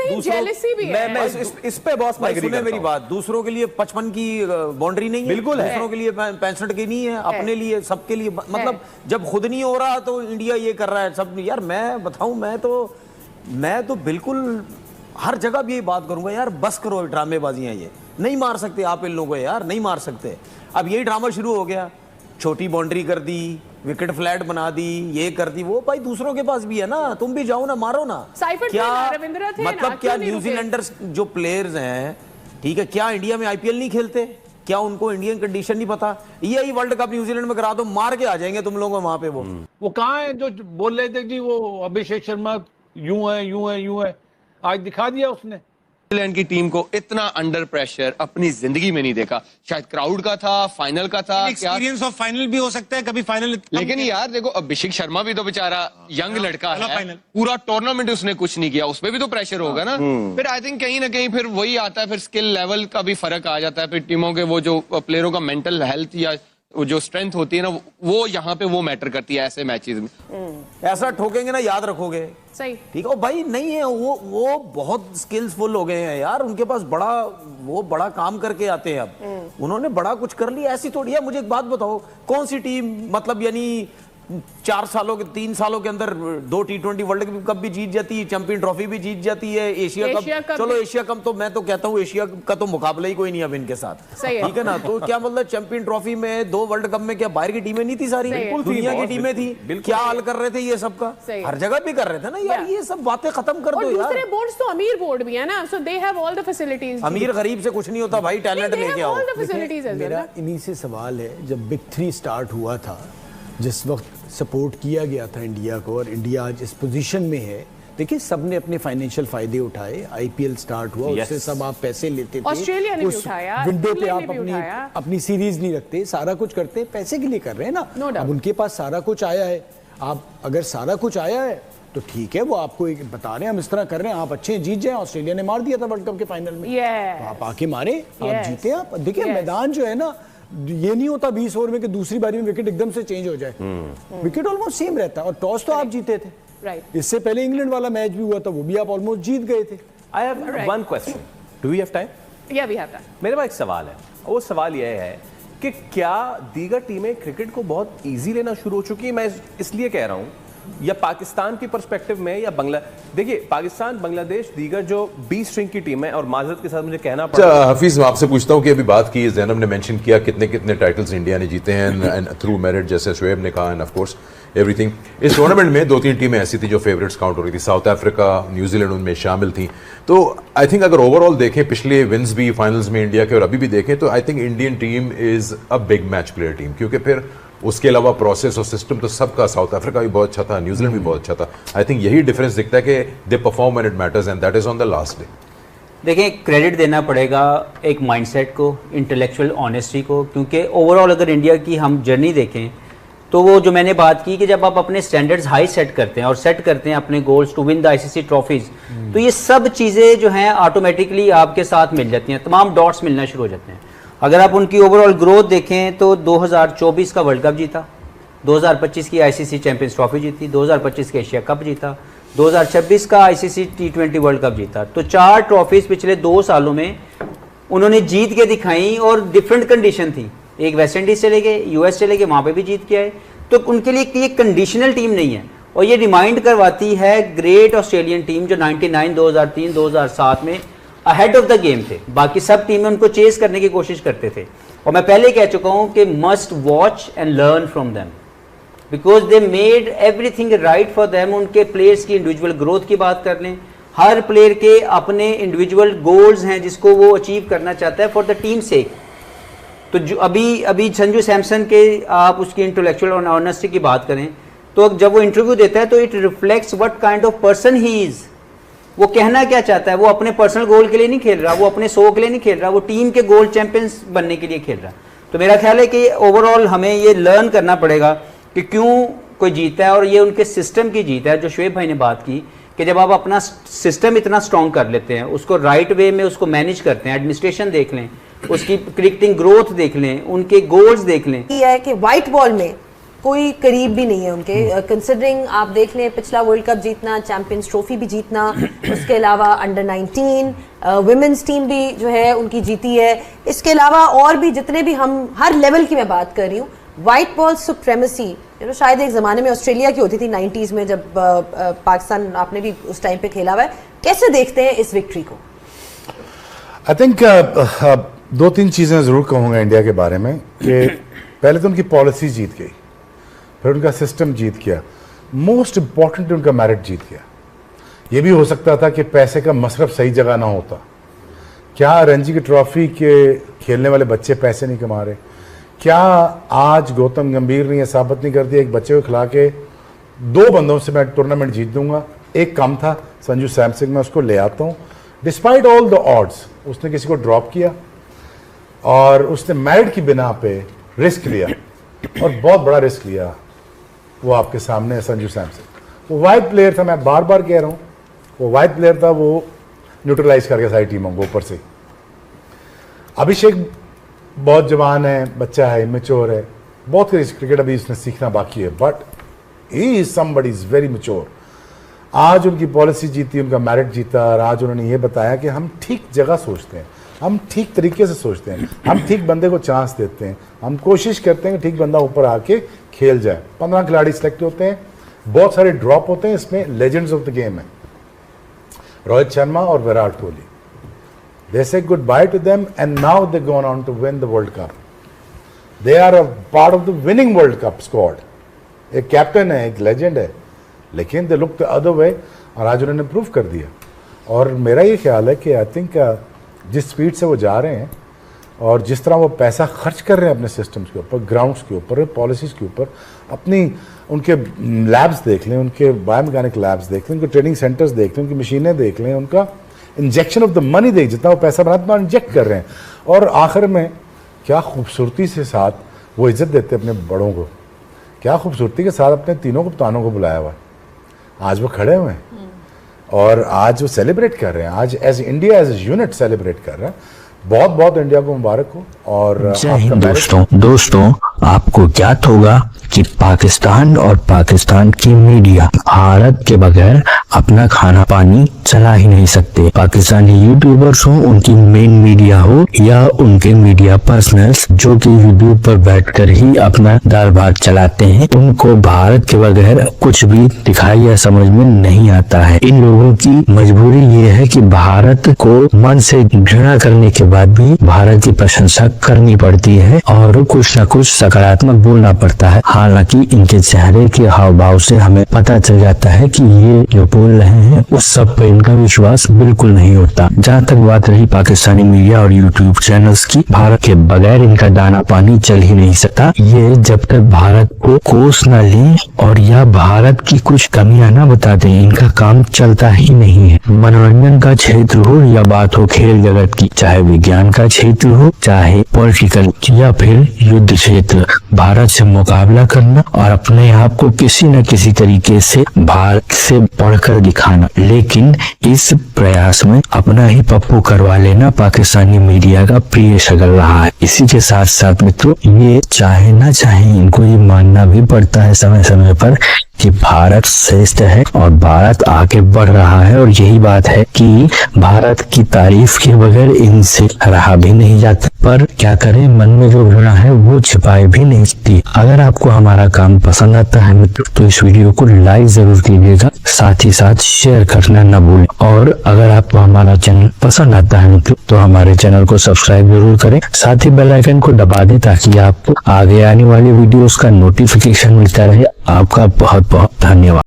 कहीं जेलसी भी है। मैं इस पे बॉस मैं सुने मेरी बात, दूसरों के लिए 55 की बाउंड्री नहीं है, बिल्कुल है। दूसरों के लिए 65 की नहीं है, अपने लिए सबके लिए, मतलब जब खुद नहीं हो रहा तो इंडिया ये कर रहा है सब। यार मैं बताऊं, मैं तो बिल्कुल हर जगह भी यही बात करूंगा, यार बस करो ड्रामेबाजियां, ये नहीं मार सकते आप इन लोगों को, यार नहीं मार सकते। अब यही ड्रामा शुरू हो गया, छोटी बाउंड्री कर दी, विकेट फ्लैट बना दी, ये कर दी, वो भाई दूसरों के पास भी है ना, तुम भी जाओ ना, मारो ना। क्या मतलब क्या न्यूजीलैंडर्स जो प्लेयर्स हैं, ठीक है, क्या इंडिया में आईपीएल नहीं खेलते? क्या उनको इंडियन कंडीशन नहीं पता? यही वर्ल्ड कप न्यूजीलैंड में करा दो, मार के आ जाएंगे तुम लोगों वहां पे। वो कहाँ है जो बोल रहे थे कि वो अभिषेक शर्मा यूं है यूं है यूं है, आज दिखा दिया उसने। न्यूजीलैंड की टीम को इतना अंडर प्रेशर अपनी जिंदगी में नहीं देखा, शायद क्राउड का था, फाइनल का था, एक्सपीरियंस ऑफ फाइनल भी हो सकता है, कभी फाइनल। लेकिन यार देखो, अभिषेक शर्मा भी तो बेचारा यंग लड़का है, पूरा टूर्नामेंट उसने कुछ नहीं किया, उसपे भी तो प्रेशर होगा ना। फिर आई थिंक कहीं ना कहीं फिर वही आता है, फिर स्किल लेवल का भी फर्क आ जाता है, फिर टीमों के वो जो प्लेयरों का मेंटल हेल्थ या जो स्ट्रेंथ होती है ना, वो यहाँ पे वो मैटर करती है ऐसे मैचेस में। ऐसा ठोकेंगे ना, याद रखोगे, सही ठीक है भाई। नहीं है वो बहुत स्किल्सफुल हो गए हैं यार, उनके पास बड़ा काम करके आते हैं। अब उन्होंने बड़ा कुछ कर लिया, ऐसी थोड़ी है। मुझे एक बात बताओ, कौन सी टीम मतलब यानी 3 सालों के अंदर 2 T20 वर्ल्ड कप भी जीत जाती है, चैंपियन ट्रॉफी भी जीत जाती है, एशिया कप। चलो एशिया कप तो मैं तो कहता हूँ एशिया का तो मुकाबला ही कोई नहीं अब इनके साथ, ठीक है ना। तो क्या मतलब चैंपियन ट्रॉफी में 2 वर्ल्ड कप में क्या बाहर की टीमें नहीं थी? सारी दुनिया की टीमें थी। क्या हाल कर रहे थे ये सबका, हर जगह भी कर रहे थे ना यार। ये सब बातें खत्म कर दो यार। दूसरे बोर्ड्स तो अमीर बोर्ड भी है ना, so they have all the facilities. अमीर गरीब से कुछ नहीं होता भाई, टैलेंट लेके आओ। मेरा इन्हीं से सवाल है, जब बिग 3 स्टार्ट हुआ था, जिस वक्त सपोर्ट किया गया था इंडिया को, और इंडिया आज इस पोजीशन में है, देखिए सबने अपने फाइनेंशियल फायदे उठाए, आईपीएल स्टार्ट हुआ, उससे सब आप पैसे लेते थे, ऑस्ट्रेलिया ने भी उठाया, विंडो पे आप अपनी सीरीज नहीं रखते, सारा कुछ करते, पैसे के लिए कर रहे हैं ना। अब उनके पास सारा कुछ आया है, आप अगर सारा कुछ आया है तो ठीक है, वो आपको एक बता रहे हैं हम इस तरह कर रहे हैं, आप अच्छे जीत जाए। ऑस्ट्रेलिया ने मार दिया था वर्ल्ड कप के फाइनल में, तो आप आके मारे, आप जीते। आप देखिए मैदान जो है ना, ये नहीं होता 20 ओवर में कि दूसरी बारी में विकेट एकदम से चेंज हो जाए, विकेट ऑलमोस्ट सेम रहता है। और टॉस तो आप जीते थे, इससे पहले इंग्लैंड वाला मैच भी हुआ था, वो भी आप ऑलमोस्ट जीत गए थे। I have one question, do we have time? या वी हैव टाइम। मेरे पास एक सवाल है, वो सवाल यह है कि क्या दीगर टीमें क्रिकेट को बहुत इजी लेना शुरू हो चुकी है? मैं इसलिए कह रहा हूं, या पाकिस्तान की पर्सपेक्टिव में, या देखिए पाकिस्तान, बांग्लादेश, दीगर जो 20 स्ट्रिंग की टीम है, और माजरत के साथ मुझे कहना पड़ा। हफीज, मैं आपसे पूछता हूं कि अभी बात की, ज़ैनब ने मेंशन किया कितने कितने टाइटल्स इंडिया ने जीते हैं एंड थ्रू मेरिट, जैसे शुएब ने कहा, एंड ऑफ कोर्स एवरीथिंग। इस टूर्नामेंट में 2-3 टीमें ऐसी थी जो फेवरेट्स काउंट हो रही थी, साउथ अफ्रीका, न्यूजीलैंड उनमें शामिल थी। तो आई थिंक अगर ओवरऑल देखें, पिछले विन्स भी फाइनल्स में इंडिया के और अभी भी देखें, तो I think Indian team is a big match player team, क्योंकि फिर उसके अलावा प्रोसेस और सिस्टम तो सबका, साउथ अफ्रीका भी बहुत अच्छा था, न्यूजीलैंड भी बहुत अच्छा था। आई थिंक यही डिफरेंस दिखता है कि they perform when it matters, and that is on the last day. देखिए, क्रेडिट देना पड़ेगा एक माइंडसेट को, इंटेलेक्चुअल ऑनेस्टी को, क्योंकि ओवरऑल अगर इंडिया की हम जर्नी देखें तो वो जो मैंने बात की कि जब आप अपने स्टैंडर्ड्स हाई सेट करते हैं और सेट करते हैं अपने goals to win the ICC trophies, तो ये सब चीज़ें जो हैं ऑटोमेटिकली आपके साथ मिल जाती हैं, तमाम डॉट्स मिलना शुरू हो जाते हैं। अगर आप उनकी ओवरऑल ग्रोथ देखें तो 2024 का वर्ल्ड कप जीता, 2025 की आईसीसी चैंपियंस ट्रॉफी जीती, 2025 का एशिया कप जीता, 2026 का आईसीसी T20 वर्ल्ड कप जीता। तो 4 ट्रॉफीज पिछले 2 सालों में उन्होंने जीत के दिखाई, और डिफरेंट कंडीशन थी। एक वेस्ट इंडीज चले गए, यूएस चले गए, वहाँ पे भी जीत के आए। तो उनके लिए ये कंडीशनल टीम नहीं है, और ये रिमाइंड करवाती है ग्रेट ऑस्ट्रेलियन टीम जो 99, 2003, 2007 में अहेड ऑफ द गेम थे। बाकी सब टीमें उनको चेस करने की कोशिश करते थे, और मैं पहले कह चुका हूं कि must watch and learn from them, because they made everything right for them. उनके प्लेयर्स की इंडिविजुअल ग्रोथ की बात कर लें, हर प्लेयर के अपने इंडिविजुअल गोल्स हैं जिसको वो अचीव करना चाहता है फॉर द टीम सेक। तो जो अभी संजू सैमसन के आप उसकी इंटेलेक्चुअल और ऑनेस्टी की बात करें, तो जब वो इंटरव्यू देता है तो it reflects what kind of person he is. वो कहना क्या चाहता है, वो अपने पर्सनल गोल के लिए नहीं खेल रहा, वो अपने शो के लिए नहीं खेल रहा, वो टीम के गोल्ड चैंपियंस बनने के लिए खेल रहा। तो मेरा ख्याल है कि ओवरऑल हमें ये लर्न करना पड़ेगा कि क्यों कोई जीता है, और ये उनके सिस्टम की जीत है। जो शुएब भाई ने बात की कि जब आप अपना सिस्टम इतना स्ट्रॉन्ग कर लेते हैं, उसको राइट वे में उसको मैनेज करते हैं, एडमिनिस्ट्रेशन देख लें, उसकी क्रिकेटिंग ग्रोथ देख लें, उनके गोल्स देख लें। ये है कि व्हाइट बॉल में कोई करीब भी नहीं है उनके। कंसिडरिंग आप देख लें पिछला वर्ल्ड कप जीतना, चैंपियंस ट्रॉफी भी जीतना, उसके अलावा अंडर 19 वुमेन्स टीम भी जो है उनकी जीती है। इसके अलावा और भी जितने भी, हम हर लेवल की मैं बात कर रही हूँ। वाइट बॉल सुप्रेमेसी शायद एक ज़माने में ऑस्ट्रेलिया की होती थी 90s में, जब पाकिस्तान आपने भी उस टाइम पे खेला हुआ है। कैसे देखते हैं इस विक्ट्री को? आई थिंक 2-3 चीज़ें ज़रूर कहूँगा इंडिया के बारे में कि पहले तो उनकी पॉलिसी जीत गई, फिर उनका सिस्टम जीत गया, मोस्ट इम्पॉर्टेंट उनका मेरिट जीत गया। ये भी हो सकता था कि पैसे का मसरफ सही जगह ना होता। क्या रणजी की ट्रॉफी के खेलने वाले बच्चे पैसे नहीं कमा रहे? क्या आज गौतम गंभीर ने यह साबित नहीं कर दिया एक बच्चे को खिला के 2 बंदों से मैं टूर्नामेंट जीत दूंगा? एक कम था, संजू सैमसन, मैं उसको ले आता हूँ। डिस्पाइट ऑल द ऑड्स उसने किसी को ड्रॉप किया और उसने मेरिट की बिना पे रिस्क लिया, और बहुत बड़ा रिस्क लिया। वो आपके सामने है संजू सैमसन। वो वाइड प्लेयर था, मैं बार बार कह रहा हूँ, वो वाइड प्लेयर था, वो न्यूट्रलाइज करके सारी टीमों को ऊपर से। अभिषेक बहुत जवान है, बच्चा है, मैच्योर है, बहुत क्रिकेट अभी इसने सीखना बाकी है, but he is somebody is very mature. आज उनकी पॉलिसी जीती, उनका मेरिट जीता, और आज उन्होंने ये बताया कि हम ठीक जगह सोचते हैं, हम ठीक तरीके से सोचते हैं, हम ठीक बंदे को चांस देते हैं, हम कोशिश करते हैं कि ठीक बंदा ऊपर आके खेल जाए। 15 खिलाड़ी सिलेक्ट होते हैं, बहुत सारे ड्रॉप होते हैं, इसमें लेजेंड्स ऑफ द गेम है रोहित शर्मा और Virat Kohli. They say goodbye to them and now they're going on to win the World Cup. They are a part of the winning World Cup squad. एक कैप्टन है, एक legend है, लेकिन they look the other way, और आज उन्होंने prove कर दिया। और मेरा ये ख्याल है कि आई थिंक जिस स्पीड से वो जा रहे हैं और जिस तरह वो पैसा खर्च कर रहे हैं अपने सिस्टम्स के ऊपर, ग्राउंड्स के ऊपर, पॉलिसीज़ के ऊपर, अपनी उनके लैब्स देख लें, उनके बायोमैकेनिक लैब्स देख लें, उनके ट्रेनिंग सेंटर्स देख लें, उनकी मशीनें देख लें, उनका इंजेक्शन ऑफ द मनी देख, जितना वो पैसा बनाते हैं इंजेक्ट कर रहे हैं, और आखिर में क्या खूबसूरती से साथ वो इज्जत देते हैं अपने बड़ों को, क्या खूबसूरती के साथ अपने तीनों कप्तानों को बुलाया हुआ है। आज वो खड़े हुए हैं और आज वो सेलिब्रेट कर रहे हैं, आज as India as a unit celebrate कर रहे हैं। बहुत बहुत इंडिया को मुबारक हो। और जय हिंद दोस्तों, आपको ज्ञात होगा कि पाकिस्तान और पाकिस्तान की मीडिया भारत के बगैर अपना खाना पानी चला ही नहीं सकते। पाकिस्तानी यूट्यूबर्स हो, उनकी मेन मीडिया हो, या उनके मीडिया पर्सनल्स जो कि यूट्यूब पर बैठकर ही अपना दाल भात चलाते हैं, उनको भारत के बगैर कुछ भी दिखाई या समझ में नहीं आता है। इन लोगों की मजबूरी ये है कि भारत को मन से घृणा करने के बाद भी भारत की प्रशंसा करनी पड़ती है और कुछ न कुछ सकारात्मक बोलना पड़ता है। हालांकि इनके चेहरे के हाव भाव से हमें पता चल जाता है कि ये जो बोल रहे हैं उस सब पे इनका विश्वास बिल्कुल नहीं होता। जहाँ तक बात रही पाकिस्तानी मीडिया और यूट्यूब चैनल्स की, भारत के बगैर इनका दाना पानी चल ही नहीं सकता। ये जब तक भारत को कोस न लें और या भारत की कुछ कमियां न बता दें, इनका काम चलता ही नहीं है। मनोरंजन का क्षेत्र हो या बात हो खेल जगत की, चाहे विज्ञान का क्षेत्र हो, चाहे पॉलिटिकल या फिर युद्ध क्षेत्र, भारत से मुकाबला करना और अपने आप को किसी न किसी तरीके से भारत से बढ़कर दिखाना, लेकिन इस प्रयास में अपना ही पप्पू करवा लेना पाकिस्तानी मीडिया का प्रिय शगल रहा है। इसी के साथ साथ मित्रों, ये चाहे ना चाहे इनको ये मानना भी पड़ता है समय समय पर कि भारत श्रेष्ठ है और भारत आगे बढ़ रहा है, और यही बात है कि भारत की तारीफ के बगैर इनसे रहा भी नहीं जाता। पर क्या करें, मन में जो घृणा है वो छिपाए भी नहीं सकती। अगर आपको हमारा काम पसंद आता है मित्रों, तो इस वीडियो को लाइक जरूर कीजिएगा, साथ ही साथ शेयर करना न भूलें। और अगर आपको हमारा चैनल पसंद आता है मित्रों, तो हमारे चैनल को सब्सक्राइब जरूर करें, साथ ही बेल आइकन को दबा दें ताकि आपको आगे आने वाली वीडियोस का नोटिफिकेशन मिलता रहे। आपका बहुत बहुत धन्यवाद।